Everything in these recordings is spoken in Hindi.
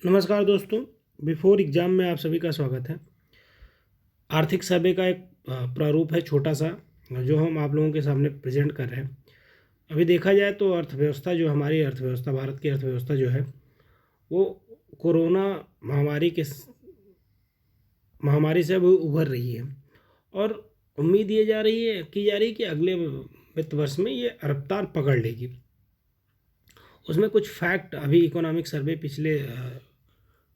नमस्कार दोस्तों। बिफोर एग्ज़ाम में आप सभी का स्वागत है। आर्थिक सर्वे का एक प्रारूप है छोटा सा, जो हम आप लोगों के सामने प्रेजेंट कर रहे हैं। अभी देखा जाए तो अर्थव्यवस्था, जो हमारी अर्थव्यवस्था, भारत की अर्थव्यवस्था जो है वो कोरोना महामारी के महामारी से अब उभर रही है। और उम्मीद ये की जा रही है कि अगले वित्त वर्ष में ये रफ्तार पकड़ लेगी। उसमें कुछ फैक्ट अभी इकोनॉमिक सर्वे पिछले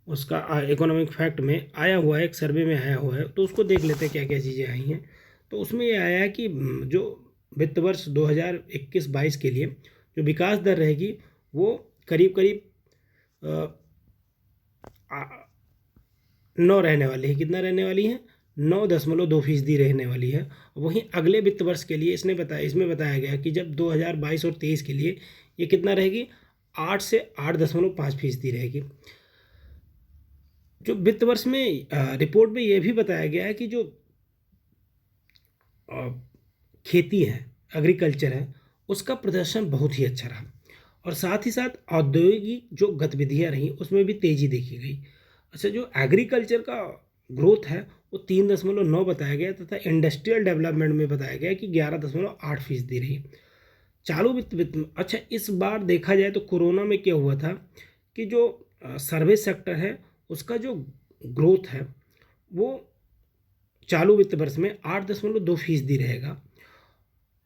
उसका इकोनॉमिक फैक्ट में आया हुआ है, एक सर्वे में आया हुआ है, तो उसको देख लेते हैं क्या क्या चीज़ें आई हैं। तो उसमें ये आया है कि जो वित्त वर्ष 2021-22 के लिए जो विकास दर रहेगी वो करीब करीब 9 रहने वाली है। कितना रहने वाली है? 9.2% रहने वाली है। वहीं अगले वित्त वर्ष के लिए इसमें बताया गया कि जब 2022 और 23 के लिए ये कितना रहेगी? 8 से 8.5% रहेगी। जो वित्त वर्ष में रिपोर्ट में यह भी बताया गया है कि जो खेती है, एग्रीकल्चर है, उसका प्रदर्शन बहुत ही अच्छा रहा। और साथ ही साथ औद्योगिक जो गतिविधियां रहीं उसमें भी तेजी देखी गई। अच्छा, जो एग्रीकल्चर का ग्रोथ है वो 3.9 बताया गया, तथा इंडस्ट्रियल डेवलपमेंट में बताया गया कि 11.8% रही। चालू वित्त अच्छा, इस बार देखा जाए तो कोरोना में क्या हुआ था कि जो सर्विस सेक्टर है उसका जो ग्रोथ है वो चालू वित्त वर्ष में 8.2% रहेगा।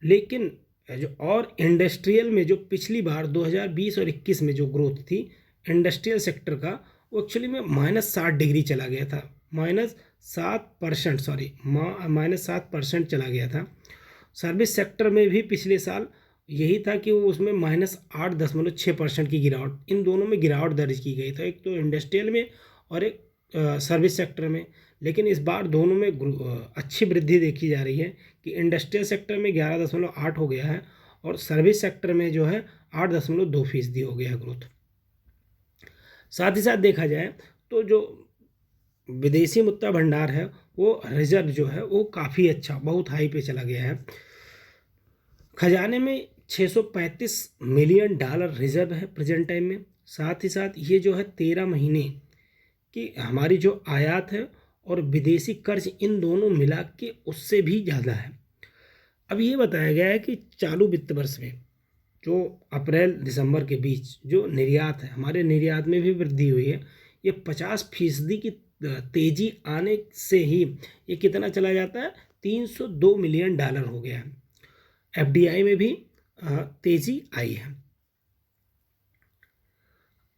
लेकिन जो और इंडस्ट्रियल में जो पिछली बार 2020 और 21 में जो ग्रोथ थी इंडस्ट्रियल सेक्टर का, वो एक्चुअली में -60 डिग्री चला गया था। -7% चला गया था। सर्विस सेक्टर में भी पिछले साल यही था कि वो उसमें -8.6% की गिरावट, इन दोनों में गिरावट दर्ज की गई था, एक तो इंडस्ट्रियल में और एक सर्विस सेक्टर में। लेकिन इस बार दोनों में अच्छी वृद्धि देखी जा रही है कि इंडस्ट्रियल सेक्टर में 11.8 हो गया है और सर्विस सेक्टर में जो है 8.2% हो गया है ग्रोथ। साथ ही साथ देखा जाए तो जो विदेशी मुद्रा भंडार है वो रिजर्व जो है वो काफ़ी अच्छा, बहुत हाई पे चला गया है। खजाने में $635 मिलियन रिजर्व है प्रेजेंट टाइम में। साथ ही साथ ये जो है 13 महीने की हमारी जो आयात है और विदेशी कर्ज, इन दोनों मिला के उससे भी ज़्यादा है। अब ये बताया गया है कि चालू वित्त वर्ष में जो अप्रैल दिसंबर के बीच जो निर्यात है, हमारे निर्यात में भी वृद्धि हुई है। ये 50% की तेजी आने से ही ये कितना चला जाता है? $302 मिलियन हो गया है। एफडीआई में भी तेजी आई है।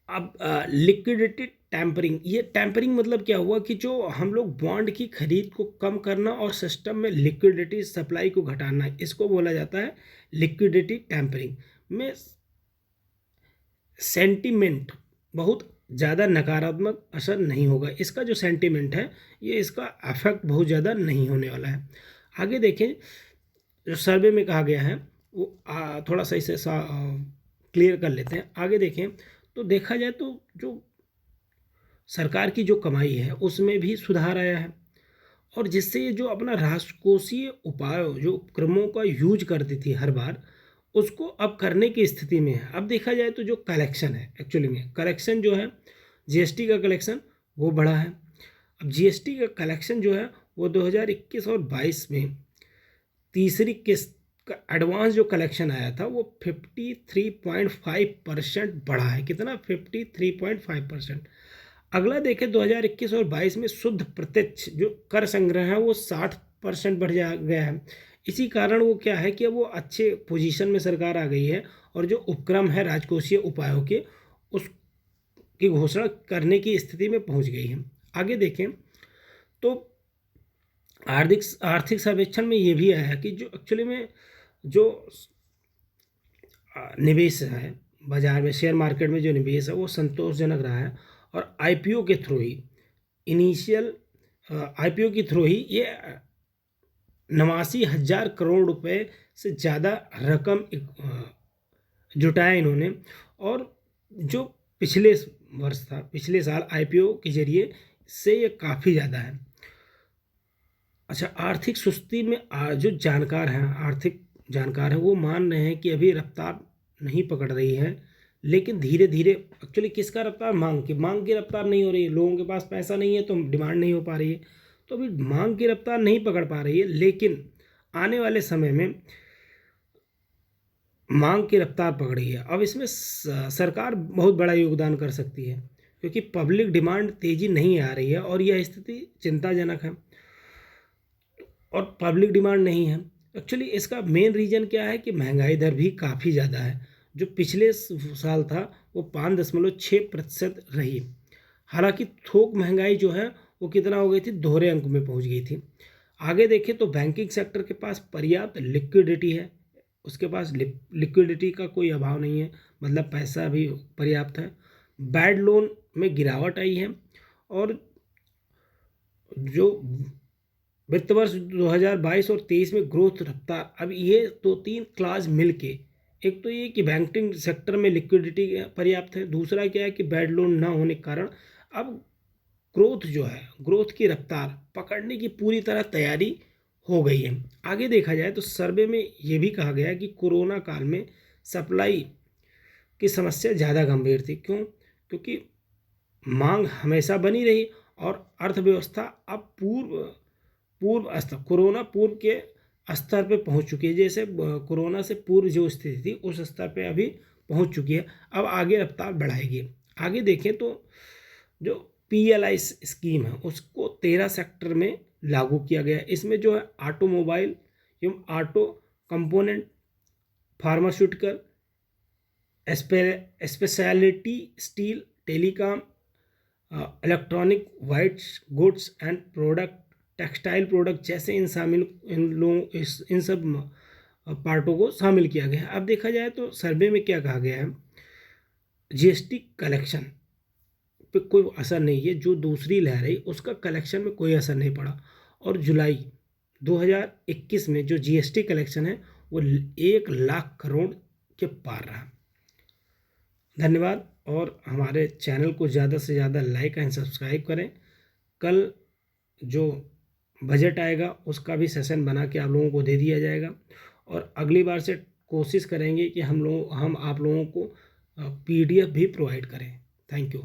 अब लिक्विडिटी टैम्परिंग, ये टैम्परिंग मतलब क्या हुआ कि जो हम लोग बॉन्ड की खरीद को कम करना और सिस्टम में लिक्विडिटी सप्लाई को घटाना, इसको बोला जाता है लिक्विडिटी टैम्परिंग। में सेंटिमेंट बहुत ज़्यादा नकारात्मक असर नहीं होगा। इसका जो सेंटिमेंट है ये, इसका अफेक्ट बहुत ज़्यादा नहीं होने वाला है। आगे देखें, जो सर्वे में कहा गया है वो थोड़ा सा इसे क्लियर कर लेते हैं। आगे देखें तो देखा जाए तो जो सरकार की जो कमाई है उसमें भी सुधार आया है, और जिससे ये जो अपना राजकोषीय उपाय, जो उपक्रमों का यूज करती थी हर बार, उसको अब करने की स्थिति में है। अब देखा जाए तो जो कलेक्शन है, एक्चुअली में कलेक्शन जो है, जीएसटी का कलेक्शन वो बढ़ा है। अब जीएसटी का कलेक्शन जो है वो 2021 और 22 में तीसरी किस्त का एडवांस जो कलेक्शन आया था वो 53.5% बढ़ा है। कितना? 53.5%। अगला देखें 2021 और 22 में शुद्ध प्रत्यक्ष जो कर संग्रह है वो 60% बढ़ जा गया है। इसी कारण वो क्या है कि वो अच्छे पोजीशन में सरकार आ गई है, और जो उपक्रम है राजकोषीय उपायों के, उसकी घोषणा करने की स्थिति में पहुंच गई है। आगे देखें तो आर्थिक आर्थिक सर्वेक्षण में ये भी आया कि जो एक्चुअली में जो निवेश है बाजार में, शेयर मार्केट में जो निवेश है वो संतोषजनक रहा है। और आईपीओ के थ्रू ही, इनिशियल आईपीओ के थ्रू ही ये 89,000 करोड़ रुपए से ज़्यादा रकम जुटाया इन्होंने। और जो पिछले वर्ष था, पिछले साल आईपीओ के जरिए से ये काफ़ी ज़्यादा है। अच्छा, आर्थिक सुस्ती में जो जानकार हैं, आर्थिक जानकार हैं, वो मान रहे हैं कि अभी रफ्तार नहीं पकड़ रही है लेकिन धीरे धीरे एक्चुअली किसका रफ्तार, मांग की रफ्तार नहीं हो रही है। लोगों के पास पैसा नहीं है तो डिमांड नहीं हो पा रही है, तो अभी मांग की रफ्तार नहीं पकड़ पा रही है। लेकिन आने वाले समय में मांग की रफ्तार पकड़ी है। अब इसमें सरकार बहुत बड़ा योगदान कर सकती है, क्योंकि पब्लिक डिमांड तेजी नहीं आ रही है और यह स्थिति चिंताजनक है। और पब्लिक डिमांड नहीं है, एक्चुअली इसका मेन रीज़न क्या है कि महंगाई दर भी काफ़ी ज़्यादा है। जो पिछले साल था वो 5.6% रही। हालांकि थोक महंगाई जो है वो कितना हो गई थी, दोहरे अंक में पहुंच गई थी। आगे देखें तो बैंकिंग सेक्टर के पास पर्याप्त लिक्विडिटी है, उसके पास लिक्विडिटी का कोई अभाव नहीं है, मतलब पैसा भी पर्याप्त है। बैड लोन में गिरावट आई है। और जो वित्त वर्ष 2022 और 23 में ग्रोथ रफ्तार, अब ये 2-3 क्लास मिलके, एक तो ये कि बैंकिंग सेक्टर में लिक्विडिटी पर्याप्त है, दूसरा क्या है कि बैड लोन ना होने के कारण अब ग्रोथ जो है, ग्रोथ की रफ्तार पकड़ने की पूरी तरह तैयारी हो गई है। आगे देखा जाए तो सर्वे में ये भी कहा गया है कि कोरोना काल में सप्लाई की समस्या ज़्यादा गंभीर थी। क्यों? क्योंकि मांग हमेशा बनी रही और अर्थव्यवस्था अब पूर्व स्तर, कोरोना पूर्व के स्तर पे पहुंच चुकी है। जैसे कोरोना से पूर्व जो स्थिति थी उस स्तर पे अभी पहुंच चुकी है, अब आगे रफ्तार बढ़ाएगी। आगे देखें तो जो PLI स्कीम है उसको 13 सेक्टर में लागू किया गया है। इसमें जो है ऑटोमोबाइल एवं auto component, pharmaceutical, speciality steel, telecom, electronic, white goods and product, textile product जैसे इन सब पार्टों को शामिल किया गया है। अब देखा जाए तो सर्वे में क्या कहा गया है, GST कलेक्शन पे कोई असर नहीं है। जो दूसरी लहर है उसका कलेक्शन में कोई असर नहीं पड़ा, और जुलाई 2021 में जो GST कलेक्शन है वो 1 लाख करोड़ के पार रहा। धन्यवाद, और हमारे चैनल को ज़्यादा से ज़्यादा लाइक एंड सब्सक्राइब करें। कल जो बजट आएगा उसका भी सेशन बना के आप लोगों को दे दिया जाएगा, और अगली बार से कोशिश करेंगे कि हम आप लोगों को PDF भी प्रोवाइड करें। Thank you.